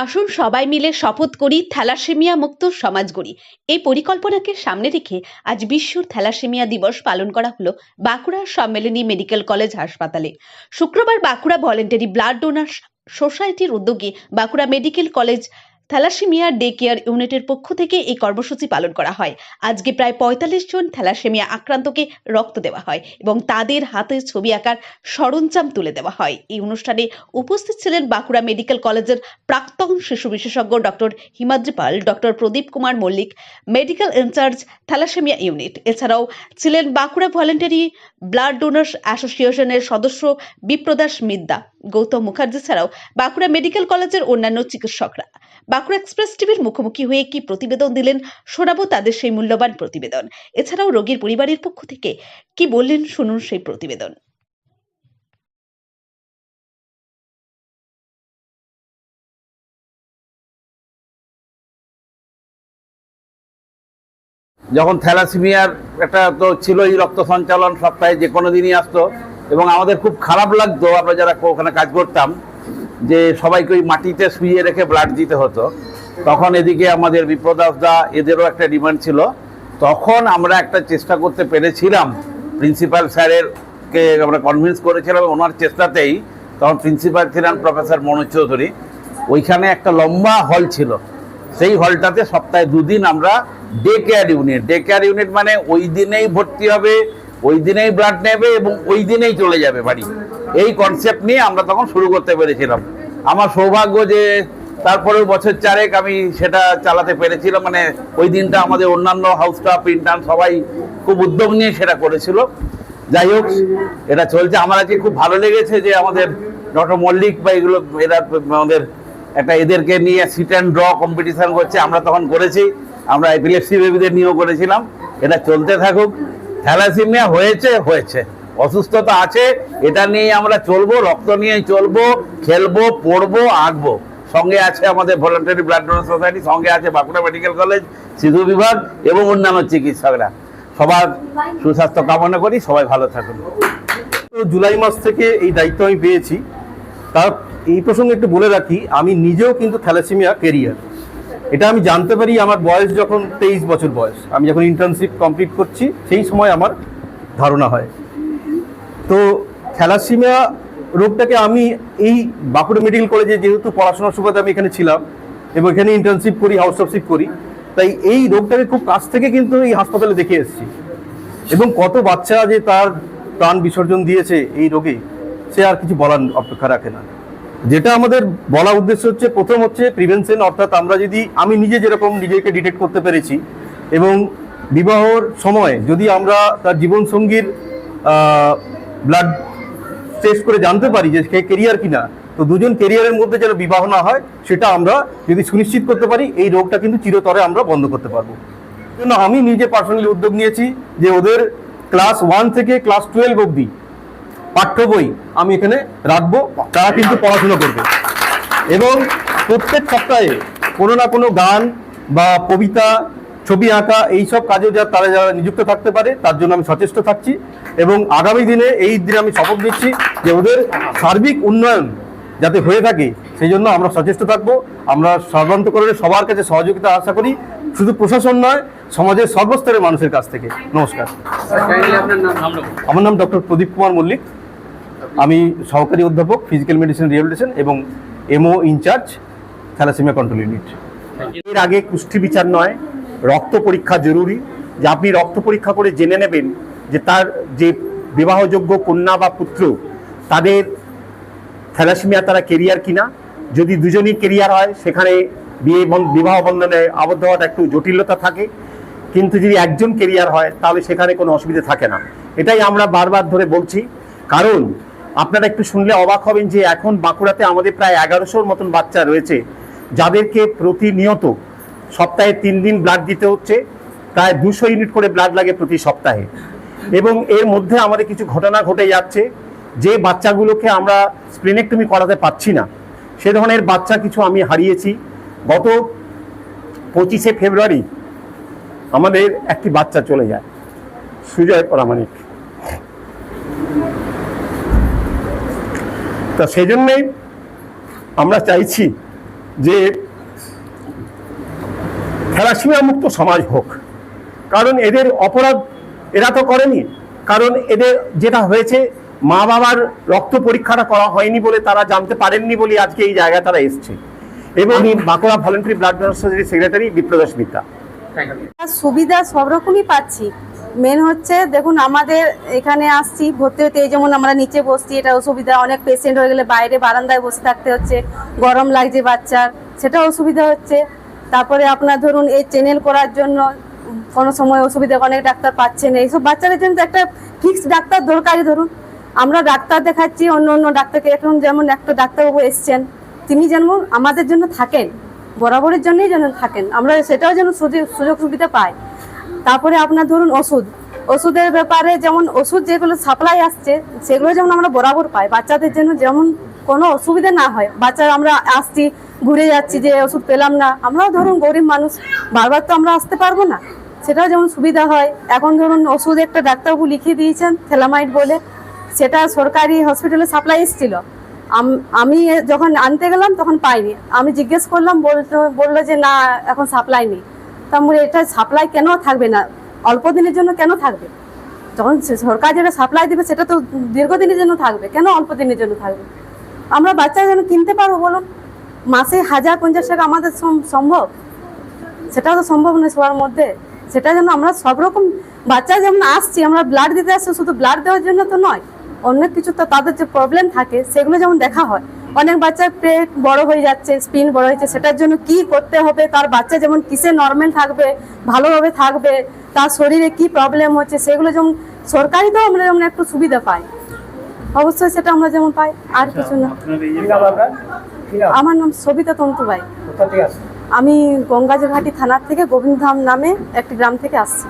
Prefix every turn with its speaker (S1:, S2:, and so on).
S1: আসুন সবাই মিলে শপথ করি থ্যালাসেমিয়া মুক্ত সমাজ গড়ি। এই পরিকল্পনাকে সামনে রেখে আজ বিশ্ব থ্যালাসেমিয়া দিবস পালন করা হলো বাঁকুড়া সম্মেলনী মেডিকেল কলেজ হাসপাতালে। শুক্রবার বাঁকুড়া ভলেন্টারি ব্লাড ডোনার্স সোসাইটির উদ্যোগে Bankura medical college thalassemia day care ইউনিটের পক্ষ থেকে এই কর্মসূচি পালন করা হয়। আজকে প্রায় ৪৫ জন থ্যালাসেমিয়া আক্রান্তকে রক্ত দেওয়া হয় এবং তাদের হাতে ছবি আঁকার সরঞ্জাম তুলে দেওয়া হয়। এই অনুষ্ঠানে উপস্থিত ছিলেন বাঁকুড়া মেডিকেল কলেজের প্রাক্তন শিশু বিশেষজ্ঞ doctor Himadri Pal, doctor Pradip Kumar Mallik, medical incharge thalassemia unit. এছাড়াও ছিলেন বাঁকুড়া ভলেন্টারি ব্লাড ডোনার্স অ্যাসোসিয়েশনের সদস্য বিপ্রদাস মিদ্যা, গৌতম মুখার্জি ছাড়াও বাঁকুড়া মেডিকেল কলেজের অন্যান্য চিকিৎসকরা। বাঁকুড়া এক্সপ্রেস টিভির মুখোমুখি হয়ে কি প্রতিবেদন দিলেন শোনাবো তাদের সেই মূল্যবান প্রতিবেদন। এছাড়াও রোগীর পরিবারের পক্ষ থেকে কি বললেন শুনুন সেই প্রতিবেদন।
S2: যখন থ্যালাসেমিয়ার একটা তো ছিলই, রক্ত সঞ্চালন সপ্তাহে যে কোনো দিনই আসতো এবং আমাদের খুব খারাপ লাগতো, আমরা যারা ওখানে কাজ করতাম, যে সবাইকে ওই মাটিতে শুইয়ে রেখে ব্লাড দিতে হতো। তখন এদিকে আমাদের বিপ্রদাস দা, এদেরও একটা ডিমান্ড ছিল। তখন আমরা একটা চেষ্টা করতে পেরেছিলাম, প্রিন্সিপাল স্যারেরকে আমরা কনভিন্স করেছিলাম। ওনার চেষ্টাতেই তখন প্রিন্সিপাল ছিলেন প্রফেসর মনোজ চৌধুরী। ওইখানে একটা লম্বা হল ছিল, সেই হলটাতে সপ্তাহে 2 দিন আমরা ডে কেয়ার ইউনিট মানে ওই দিনেই ভর্তি হবে, ওই দিনেই ব্লাড নেবে এবং ওই দিনেই চলে যাবে বাড়ি। এই কনসেপ্ট নিয়ে আমরা তখন শুরু করতে পেরেছিলাম। আমার সৌভাগ্য যে তারপরেও বছর 4 আমি সেটা চালাতে পেরেছিলাম। মানে ওই দিনটা আমাদের অন্যান্য হাউস স্টাফ, ইন্টার্ন সবাই খুব উদ্যোগ নিয়ে সেটা করেছিল। যাই হোক, এটা চলছে। আমার আজকে খুব ভালো লেগেছে যে আমাদের ডক্টর মল্লিক বা এগুলো, এরা আমাদের একটা এদেরকে নিয়ে সিট অ্যান্ড ড্র কম্পিটিশন করছে। আমরা তখন করেছি, আমরা এপিলেপসি বেবিদের নিয়েও করেছিলাম। এটা চলতে থাকুক। থ্যালাসেমিয়া হয়েছে, অসুস্থতা আছে, এটা নিয়ে আমরা চলবো, রক্ত নিয়ে চলবো, খেলবো, পড়বো, আঁকবো। সঙ্গে আছে আমাদের ভলেন্টারি ব্লাড ডোনার সোসাইটি, সঙ্গে আছে বাঁকুড়া মেডিকেল কলেজ শিশু বিভাগ এবং অন্যান্য চিকিৎসকরা। সবার সুস্বাস্থ্য কামনা করি, সবাই ভালো থাকুন।
S3: জুলাই মাস থেকে এই দায়িত্ব আমি পেয়েছি। তার এই প্রসঙ্গে একটু বলে রাখি, আমি নিজেও কিন্তু থ্যালাসেমিয়া ক্যারিয়ার। এটা আমি জানতে পারি আমার বয়স যখন 23 বছর বয়স, আমি যখন ইন্টার্নশিপ কমপ্লিট করছি, সেই সময় আমার ধারণা হয়। তো থ্যালাসেমিয়া রোগটাকে আমি এই বাঁকুড়া মেডিকেল কলেজে যেহেতু পড়াশোনার সুবাদে আমি এখানে ছিলাম এবং এখানে ইন্টার্নশিপ করি, হাউসশিপ করি, তাই এই রোগটাকে খুব কাছ থেকে কিন্তু এই হাসপাতালে দেখে এসেছি। এবং কত বাচ্চা যে তার প্রাণ বিসর্জন দিয়েছে এই রোগে, সে আর কিছু বলার অপেক্ষা রাখে না। যেটা আমাদের বলা উদ্দেশ্য হচ্ছে, প্রথম হচ্ছে প্রিভেনশন, অর্থাৎ আমি নিজে যেরকম নিজেকে ডিটেক্ট করতে পেরেছি এবং বিবাহর সময় যদি আমরা তার জীবনসঙ্গীর ব্লাড টেস্ট করে জানতে পারি যে সে কেরিয়ার কিনা, তো দুজন কেরিয়ারের মধ্যে যেন বিবাহ না হয়, সেটা আমরা যদি সুনিশ্চিত করতে পারি, এই রোগটা কিন্তু চিরতরে আমরা বন্ধ করতে পারবো। জন্য আমি নিজে পার্সোনালি উদ্যোগ নিয়েছি যে ওদের ক্লাস 1 থেকে ক্লাস 12 অবধি পাঠ্য বই আমি এখানে রাখবো, তারা কিন্তু পড়াশুনো করবে। এবং প্রত্যেক সপ্তাহে কোনো না কোনো গান বা কবিতা, ছবি আঁকা, এইসব কাজে তারা যারা নিযুক্ত থাকতে পারে, তার জন্য আমি সচেষ্ট থাকছি। এবং আগামী দিনে এই দিনে আমি শপথ নিচ্ছি যে ওদের সার্বিক উন্নয়ন যাতে হয়ে থাকে, সেই জন্য আমরা সচেষ্ট থাকবো। আমরা সর্বান্তকরণে সবার কাছে সহযোগিতা আশা করি, শুধু প্রশাসন নয়, সমাজের সর্বস্তরের মানুষের কাছ থেকে। নমস্কার। আমার নাম ডক্টর প্রদীপ কুমার মল্লিক। আমি সহকারী অধ্যাপক, ফিজিক্যাল মেডিসিন রিহ্যাবিলিটেশন এবং এমও ইনচার্জ, থ্যালাসেমিয়া কন্ট্রোল ইউনিট।
S4: এর আগে কুষ্টি বিচার নয়, রক্ত পরীক্ষা জরুরি। যে আপনি রক্ত পরীক্ষা করে জেনে নেবেন যে তার যে বিবাহযোগ্য কন্যা বা পুত্র, তাদের থ্যালাসেমিয়া তারা কেরিয়ার কিনা। যদি দুজনই কেরিয়ার হয়, সেখানে বিবাহ বন্ধনে আবদ্ধ হওয়াটা একটু জটিলতা থাকে, কিন্তু যদি একজন কেরিয়ার হয় তাহলে সেখানে কোনো অসুবিধা থাকে না। এটাই আমরা বারবার ধরে বলছি। কারণ আপনারা একটু শুনলে অবাক হবেন যে এখন বাঁকুড়াতে আমাদের প্রায় 1100-র মতন বাচ্চা রয়েছে, যাদেরকে প্রতিনিয়ত সপ্তাহে 3 দিন ব্লাড দিতে হচ্ছে। প্রায় 200 ইউনিট করে ব্লাড লাগে প্রতি সপ্তাহে। এবং এর মধ্যে আমাদের কিছু ঘটনা ঘটে যাচ্ছে, যে বাচ্চাগুলোকে আমরা স্প্লেনেক্টমি করাতে পারছি না, সে ধরনের বাচ্চা কিছু আমি হারিয়েছি। গত 25শে ফেব্রুয়ারি আমাদের একটি বাচ্চা চলে যায়, সুজয় প্রামাণিক। তা সেই জন্যে আমরা চাইছি যে থ্যালাসেমিয়া মুক্ত সমাজ হোক, কারণ এদের অপরাধ এরা তো করেনি, কারণ এদের যেটা হয়েছে মা বাবার রক্ত পরীক্ষাটা করা হয়নি বলে তারা জানতে পারেননি বলে আজকে এই জায়গায় তারা এসছে। এবং বাঁকুড়া ভলেন্টারি ব্লাড ডোনার সোসাইটির সেক্রেটারি বিপ্রদাস মিত্রা।
S5: সুবিধা সব রকমই পাচ্ছি। মেন হচ্ছে দেখুন, আমাদের এখানে আসছি ভর্তি হতে, এই যেমন আমরা নিচে বসছি, এটা অসুবিধা। অনেক পেশেন্ট হয়ে গেলে বাইরে বারান্দায় বসে থাকতে হচ্ছে, গরম লাগছে বাচ্চার, সেটা অসুবিধা হচ্ছে। তারপরে আপনার ধরুন এই চ্যানেল করার জন্য কোনো সময় অসুবিধা, অনেক ডাক্তার পাচ্ছেন। এইসব বাচ্চাদের জন্য তো একটা ফিক্সড ডাক্তার দরকারি। ধরুন আমরা ডাক্তার দেখাচ্ছি অন্য অন্য ডাক্তারকে, এখন যেমন একটা ডাক্তারবাবু এসছেন, তিনি যেমন আমাদের জন্য থাকেন, বরাবরের জন্যই যেন থাকেন, আমরা সেটাও যেন সুযোগ সুবিধা পাই। তারপরে আপনার ধরুন ওষুধের ব্যাপারে, যেমন ওষুধ যেগুলো সাপ্লাই আসছে সেগুলো যেমন আমরা বরাবর পাই, বাচ্চাদের জন্য যেমন কোনো অসুবিধা না হয়। বাচ্চা আমরা আসছি ঘুরে যাচ্ছি যে ওষুধ পেলাম না, আমরাও ধরুন গরিব মানুষ, বারবার তো আমরা আসতে পারবো না, সেটাও যেমন সুবিধা হয়। এখন ধরুন ওষুধ একটা ডাক্তারবাবু লিখিয়ে দিয়েছেন থ্যালামাইড বলে, সেটা সরকারি হসপিটালে সাপ্লাই এসেছিল। আমি যখন আনতে গেলাম তখন পাইনি, আমি জিজ্ঞেস করলাম, বললো যে না এখন সাপ্লাই নেই। তা বলে এটা সাপ্লাই কেন থাকবে না, অল্প দিনের জন্য কেন থাকবে? যখন সরকার যেটা সাপ্লাই দেবে সেটা তো দীর্ঘদিনের জন্য থাকবে, কেন অল্প দিনের জন্য থাকবে? আমরা বাচ্চা যেন কিনতে পারবো বলুন, মাসে 1050 টাকা আমাদের সম্ভব? সেটাও তো সম্ভব নয় সবার মধ্যে। সেটা যেন আমরা সব রকম বাচ্চা যেমন আসছি, আমরা ব্লাড দিতে আসছি, শুধু ব্লাড দেওয়ার জন্য তো নয়, অনেক কিছু তো তাদের যে প্রবলেম থাকে সেগুলো যেমন দেখা হয়। অনেক বাচ্চার পেট বড় হয়ে যাচ্ছে, স্পিন বড় হয়েছে, সেটার জন্য কি করতে হবে, তার বাচ্চা যেমন কিসে নর্মাল থাকবে, ভালোভাবে থাকবে, তার শরীরে কি প্রবলেম হচ্ছে, সেগুলো যেমন সরকারিতেও আমরা যেমন একটু সুবিধা পাই, অবশ্যই সেটা আমরা যেমন পাই, আর কিছু না। আমার নাম সবিতা তন্তুবাই, আমি গঙ্গাজঘাটি থানার থেকে গোবিন্দধাম নামে একটি গ্রাম থেকে আসছি।